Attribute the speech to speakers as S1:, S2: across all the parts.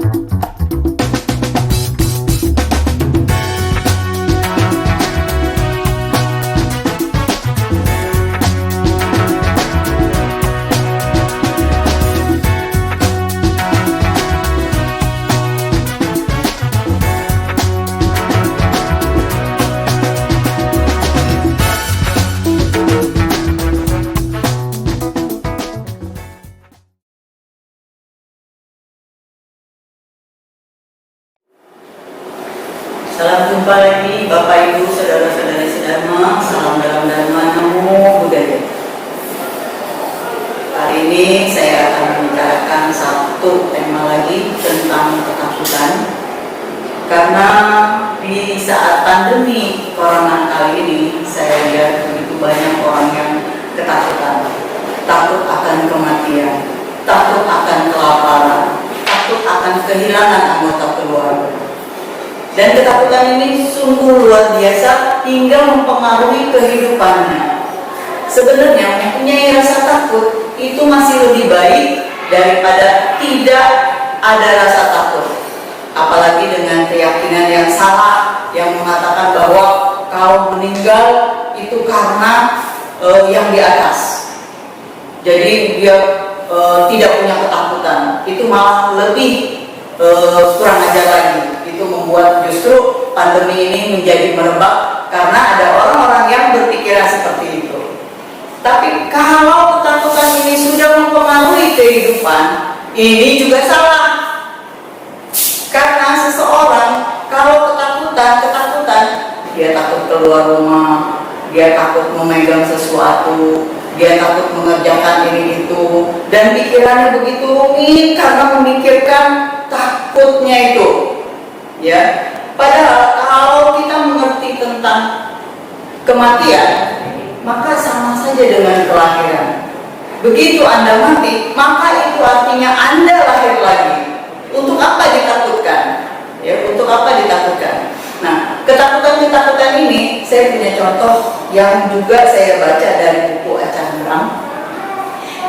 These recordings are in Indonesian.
S1: Salam jumpa lagi Bapak Ibu saudara-saudari sedharma, salam dalam dharma, namo buddhaya. Hari ini saya akan membicarakan satu tema lagi tentang ketakutan. Karena di saat pandemi corona kali ini saya lihat begitu banyak orang yang ketakutan, takut akan kematian, takut akan kelaparan, takut akan kehilangan anggota keluarga. Dan ketakutan ini sungguh luar biasa hingga mempengaruhi kehidupannya. Sebenarnya mempunyai rasa takut itu masih lebih baik daripada tidak ada rasa takut. Apalagi dengan keyakinan yang salah yang mengatakan bahwa kalau meninggal itu karena yang di atas. Jadi dia tidak punya ketakutan. Itu malah lebih kurang ajar lagi. Itu membuat justru pandemi ini menjadi merebak karena ada orang-orang yang berpikiran seperti itu. Tapi kalau ketakutan ini sudah mempengaruhi kehidupan, ini juga salah. Karena seseorang kalau ketakutan, dia takut keluar rumah, dia takut memegang sesuatu, dia takut mengerjakan ini itu, dan pikirannya begitu rumit karena memikirkan takutnya itu. Ya, padahal kalau kita mengerti tentang kematian, maka sama saja dengan kelahiran. Begitu Anda mati, maka itu artinya Anda lahir lagi. Untuk apa ditakutkan? Ya, untuk apa ditakutkan? Nah, ketakutan-ketakutan ini saya punya contoh yang juga saya baca dari buku Acandram,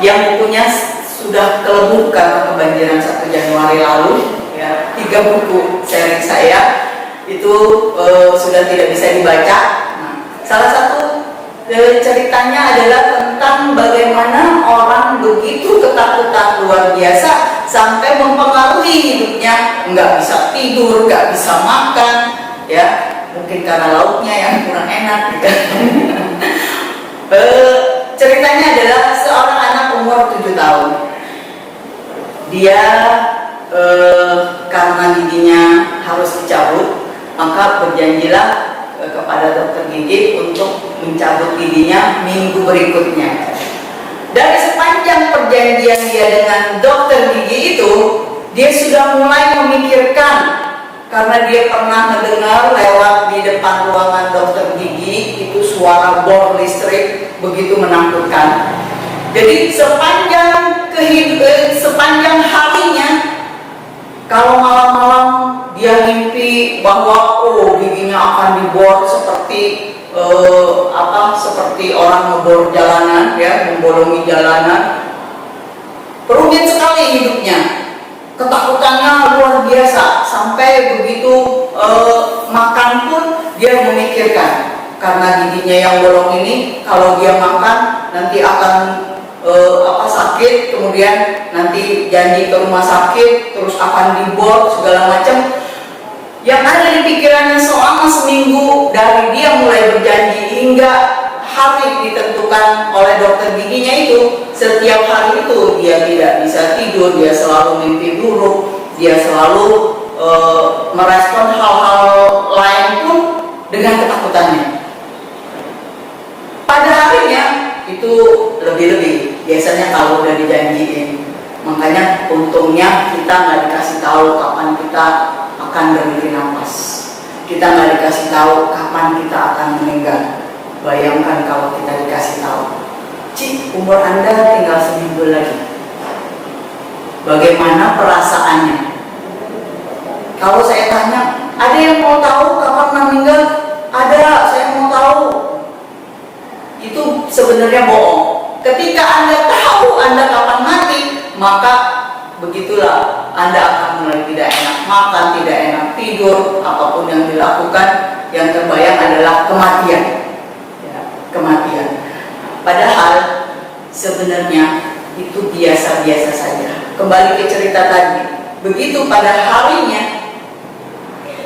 S1: yang bukunya sudah kelebur karena kebanjiran 1 Januari lalu. Ya, 3 buku seri saya itu sudah tidak bisa dibaca. Nah, salah satu ceritanya adalah tentang bagaimana orang begitu ketakutan luar biasa sampai mempengaruhi hidupnya, nggak bisa tidur, nggak bisa makan, ya mungkin karena lauknya yang kurang enak gitu. Ceritanya adalah seorang anak umur 7 tahun. Dia karena giginya harus dicabut, maka berjanjilah kepada dokter gigi untuk mencabut giginya minggu berikutnya. Dari sepanjang perjanjian dia dengan dokter gigi itu, dia sudah mulai memikirkan, karena dia pernah mendengar lewat di depan ruangan dokter gigi itu suara bor listrik begitu menakutkan. Jadi sepanjang harinya, kalau malam-malam dia mimpi bahwa giginya akan dibor seperti seperti orang ngebor jalanan, ya, membolongi jalanan. Rumit sekali hidupnya, ketakutannya luar biasa sampai begitu makan pun dia memikirkan, karena giginya yang bolong ini kalau dia makan nanti akan sakit, kemudian nanti janji ke rumah sakit, terus akan dibor segala macam. Yang ada di pikirannya selama seminggu dari dia mulai berjanji hingga hari ditentukan oleh dokter giginya itu, setiap hari itu dia tidak bisa tidur, dia selalu mimpi buruk, dia selalu merespon hal-hal lain pun dengan ketakutannya. Pada harinya itu lebih-lebih, biasanya kalau udah dijanjiin. Makanya untungnya kita nggak dikasih tahu kapan kita akan berhenti nafas, kita nggak dikasih tahu kapan kita akan meninggal. Bayangkan kalau kita dikasih tahu, Cik, umur Anda tinggal seminggu lagi. Bagaimana perasaannya? Kalau saya tanya, ada yang mau tahu kapan meninggal? Ada, saya mau tahu. Itu sebenarnya bohong. Ketika Anda tahu Anda kapan mati, maka begitulah Anda akan mulai tidak makan tidak enak, tidur, apapun yang dilakukan, yang terbayang adalah kematian. Ya, kematian. Padahal sebenarnya itu biasa-biasa saja. Kembali ke cerita tadi, begitu pada harinya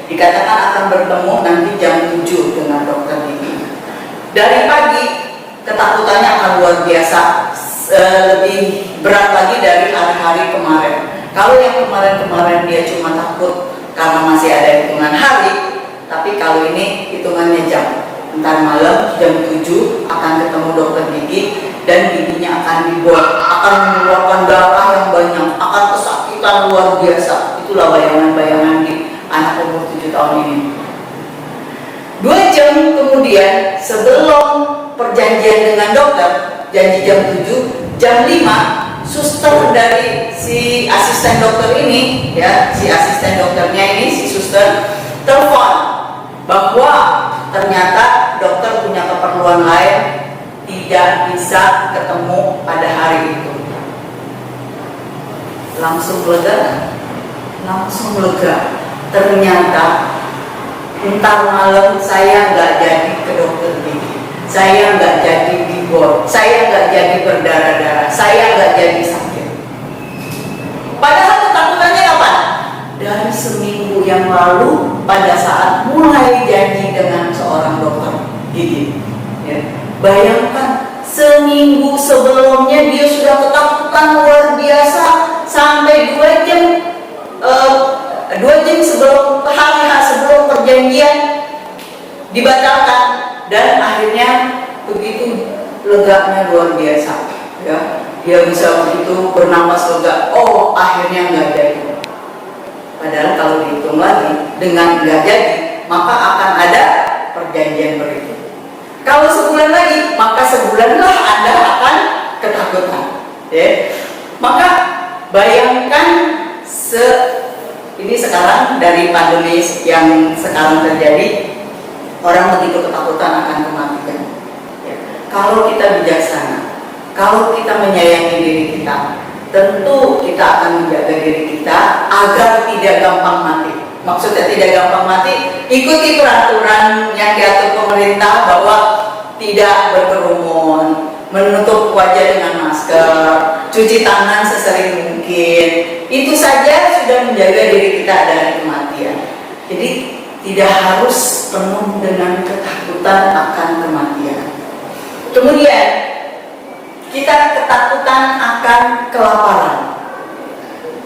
S1: dikatakan akan bertemu nanti jam 7 dengan dokter gigi. Dari pagi ketakutannya akan luar biasa, lebih berat lagi dari hari-hari kemarin. Kalau yang kemarin-kemarin dia cuma takut karena masih ada hitungan hari, tapi kalau ini hitungannya jam. Ntar malam jam 7 akan ketemu dokter gigi dan giginya akan dibuat, akan mengeluarkan darah yang banyak, akan kesakitan luar biasa. Itulah bayangan-bayangan di anak umur 7 tahun ini. 2 jam kemudian sebelum perjanjian dengan dokter, janji jam 7, jam 5 suster dari si asisten dokter ini, ya, si asisten dokternya ini, si suster telepon bahwa ternyata dokter punya keperluan lain, tidak bisa ketemu pada hari itu. Langsung lega, langsung lega. Ternyata entar malam saya nggak jadi ke dokter gigi, saya nggak jadi dibor, saya nggak jadi berdarah-darah, saya nggak jadi sakit. Padahal ketakutannya kapan? Dari seminggu yang lalu pada saat mulai janji dengan seorang dokter gigi. Ya. Bayangkan seminggu sebelumnya dia sudah ketakutan luar biasa sampai 2 jam 2 jam sebelum hari sebelum perjanjian dibatalkan, dan akhirnya begitu leganya luar biasa, ya, dia bisa begitu bernapas lega. Oh, akhirnya nggak jadi. Padahal kalau dihitung lagi dengan nggak jadi, maka akan ada perjanjian berikut. Kalau sebulan lagi, maka sebulanlah Anda akan ketakutan, ya. Maka bayangkan ini sekarang dari pandemi yang sekarang terjadi, orang begitu ketakutan akan kematian. Ya. Kalau kita bijaksana, kalau kita menyayangi diri kita, tentu kita akan menjaga diri kita agar tidak gampang mati. Maksudnya tidak gampang mati, ikuti peraturan yang diatur pemerintah bahwa tidak berkerumun, menutup wajah dengan masker, cuci tangan sesering mungkin. Itu saja sudah menjaga diri kita dari kematian. Jadi tidak harus penuh dengan ketakutan akan kematian. Kemudian kita ketakutan akan kelaparan,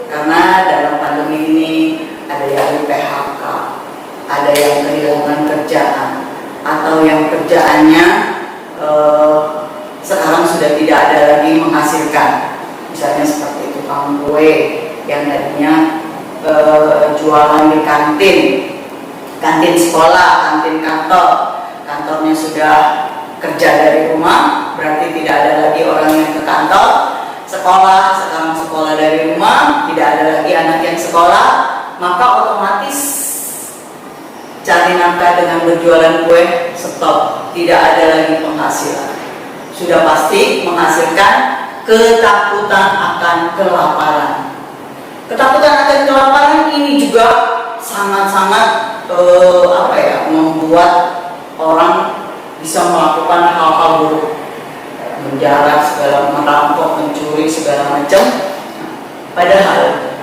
S1: karena dalam pandemi ini ada yang di PHK, ada yang kehilangan kerjaan, atau yang kerjaannya sekarang sudah tidak ada lagi menghasilkan. Misalnya seperti tukang kue yang tadinya jualan di kantin sekolah, kantin kantornya sudah kerja dari rumah, berarti tidak ada lagi orang yang ke kantor. Sekolah, sekarang sekolah dari rumah, tidak ada lagi anak yang sekolah, maka otomatis cari nafkah dengan berjualan kue stop, tidak ada lagi penghasilan. Sudah pasti menghasilkan ketakutan akan kelaparan. Ketakutan akan kelaparan ini juga sangat-sangat membuat orang bisa melakukan hal-hal buruk, menjarah segala, merampok, mencuri segala macam. Padahal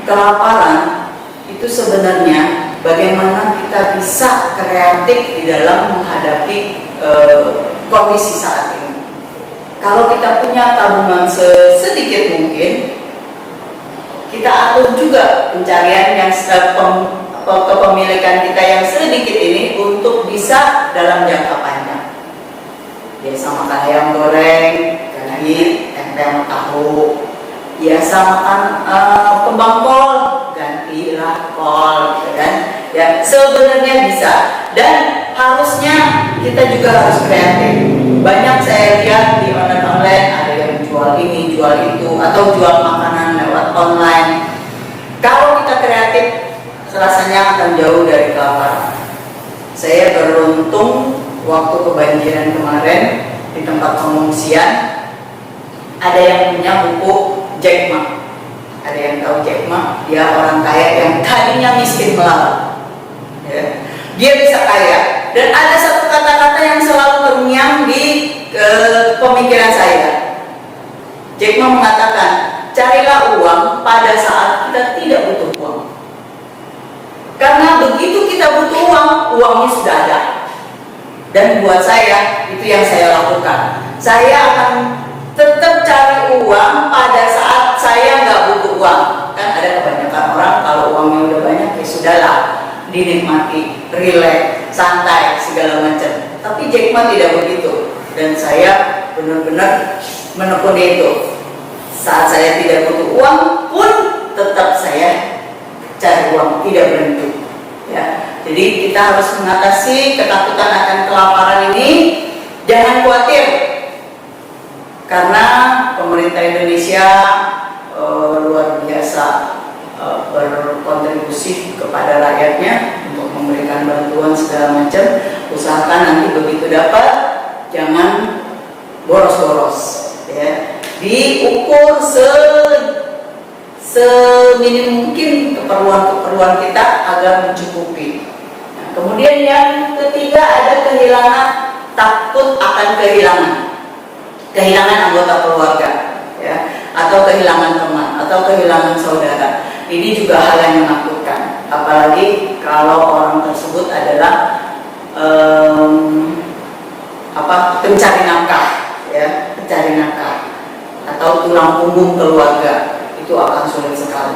S1: kelaparan itu sebenarnya bagaimana kita bisa kreatif di dalam menghadapi kondisi saat ini. Kalau kita punya tabungan sedikit mungkin, kita atur juga pencarian yang kepemilikan kita yang sedikit ini untuk bisa dalam jangka panjang. Biasa makan ayam goreng, ganti tempe sama tahu. Biasa makan kembang kol, gantilah kol, gitu kan? Ya, sebenarnya bisa, dan harusnya kita juga harus kreatif. Banyak saya lihat di online ada yang jual ini, jual itu, atau jual makanan lewat online. Kalau kita kreatif, rasanya akan jauh dari kelaparan. Saya beruntung waktu kebanjiran kemarin di tempat pengungsian ada yang punya buku Jack Ma. Ada yang tahu Jack Ma? Dia orang kaya yang tadinya miskin melarat. Ya. Dia bisa kaya. Dan ada satu kata-kata yang selalu terngiang di pemikiran saya. Jack Ma mengatakan, carilah uang pada saat kita tidak butuh uang. Karena begitu kita butuh uang, uangnya sudah ada. Dan buat saya, itu yang saya lakukan. Saya akan tetap cari uang pada saat saya nggak butuh uang. Kan ada kebanyakan orang kalau uangnya udah banyak, ya sudahlah, dinikmati, rileks, santai, segala macam. Tapi Jack Ma tidak begitu. Dan saya benar-benar menekuni itu. Saat saya tidak butuh uang pun tetap saya cari uang, tidak berhenti. Ya. Jadi kita harus mengatasi ketakutan akan kelaparan ini. Jangan khawatir, karena pemerintah Indonesia luar biasa berkontribusi kepada rakyatnya untuk memberikan bantuan segala macam. Usahakan nanti begitu dapat, jangan boros-boros. Ya. Diukur seminim mungkin keperluan kita agar mencukupi. Nah, kemudian yang ketiga ada kehilangan, takut akan kehilangan anggota keluarga, ya, atau kehilangan teman, atau kehilangan saudara. Ini juga hal yang menakutkan, apalagi kalau orang tersebut adalah pencari nafkah, ya, pencari nafkah, atau tulang punggung keluarga. Itu akan sulit sekali.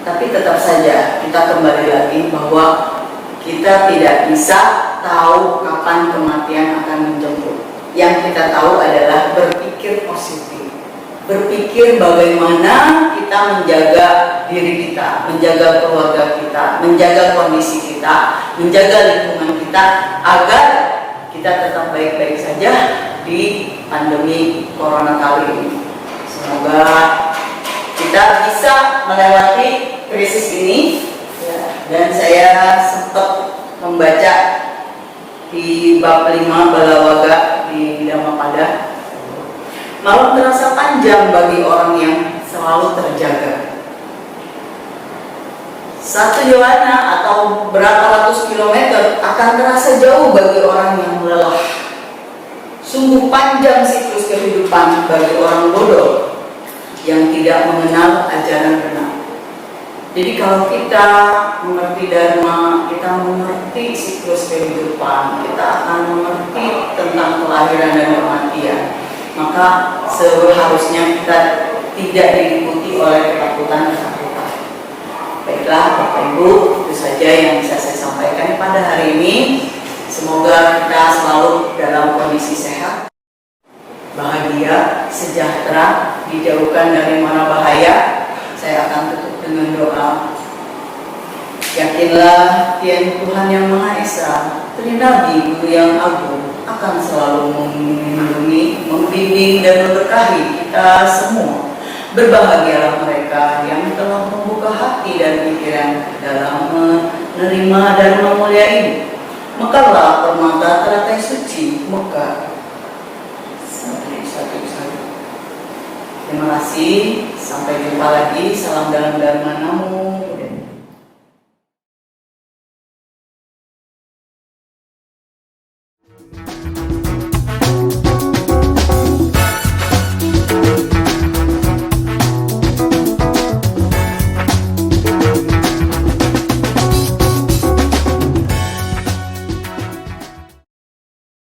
S1: Tapi tetap saja kita kembali lagi bahwa kita tidak bisa tahu kapan kematian akan menjemput. Yang kita tahu adalah berpikir positif, berpikir bagaimana kita menjaga diri kita, menjaga keluarga kita, menjaga kondisi kita, menjaga lingkungan kita, agar kita tetap baik-baik saja di pandemi corona kali ini. Semoga kita bisa melewati krisis ini, ya. Dan saya sempat membaca di bab 5 Balawaga di Dhammapada, malam terasa panjang bagi orang yang selalu terjaga. 1 Yohana atau berapa ratus kilometer akan terasa jauh bagi orang yang lelah. Sungguh panjang siklus kehidupan bagi orang bodoh yang tidak mengenal ajaran benar. Jadi kalau kita mengerti Dharma, kita mengerti siklus kehidupan, kita akan mengerti tentang kelahiran dan kematian, maka seharusnya kita tidak diliputi oleh ketakutan-ketakutan. Baiklah Bapak Ibu, itu saja yang bisa saya sampaikan pada hari ini. Semoga kita selalu dalam kondisi sehat, bahagia, sejahtera, dijauhkan dari mara bahaya. Saya akan tutup dengan doa. Yakinlah Tuhan yang Maha Esa, Trinabi Guru yang Agung, akan selalu melindungi, membimbing dan memberkahi kita semua. Berbahagialah mereka yang telah membuka hati dan pikiran dalam menerima dan memulia ini. Mekarlah permata teratai suci Mekah. Terima kasih, sampai jumpa lagi. Salam dalam Dharma Namo.